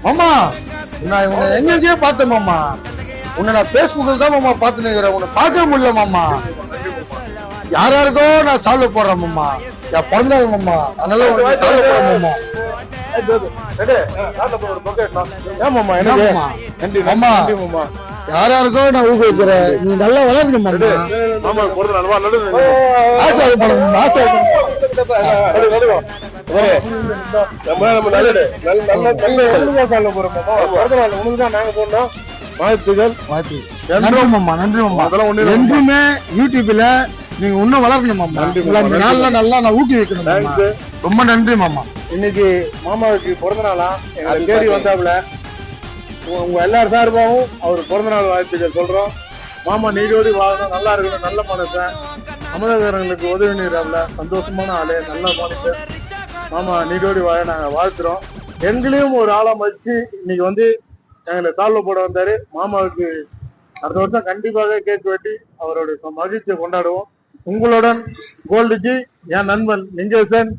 மாமா நான் உன்னை எங்கெங்கேயோ பார்த்தேன் மாமா. உன்னை நான் பேஸ்புக்கில் தான் மாமா பார்த்து நிற்கிறேன். உன்னை பார்க்க முடியல மாமா. யாருக்கோ நான் சால்வ் போடுறேன் மாமா. என் பிறந்தாள் மாமா, அதனால உனக்கு சால்வ் போடுறேன் மாமா. ஏன் மாமா என்ன மாமா யாருக்கோ நான் ஊக்குவிக்கிறேன். நீ நல்லா வளர்க்கணும் மாமா. ஆசை படம் ஆசை என்றுமே யூடியூப்ல நீங்க இன்னும் வளர்க்கணும் மாமா. நல்லா நான் ஊக்குவிக்கணும். ரொம்ப நன்றி மாமா. இன்னைக்கு மாமாவுக்கு பிறந்த நாளா எங்களை தேடி வந்தாப்புல. உங்க எல்லாரும் சார்பாகவும் அவர் பிறந்த நாள் வாழ்த்துக்கள் சொல்றோம். மாமா நீரோடி வாழணும், நல்லா இருக்கணும், நல்ல மனுஷன், அமலகாரங்களுக்கு உதவி நீராப்ல, சந்தோஷமான ஆளு, நல்ல மனுஷன். மாமா நீரோடி வாழ நாங்க வாழ்த்துறோம். எங்களையும் ஒரு ஆளா மதிச்சு இன்னைக்கு வந்து எங்களை சால்வ் போட வந்தாரு. மாமாவுக்கு அடுத்த வருஷம் கண்டிப்பாக கேக் வெட்டி அவருடைய மகிழ்ச்சியை கொண்டாடுவோம். உங்களுடன் கோல்டு ஜி, என் நண்பன் லிங்கேசன்.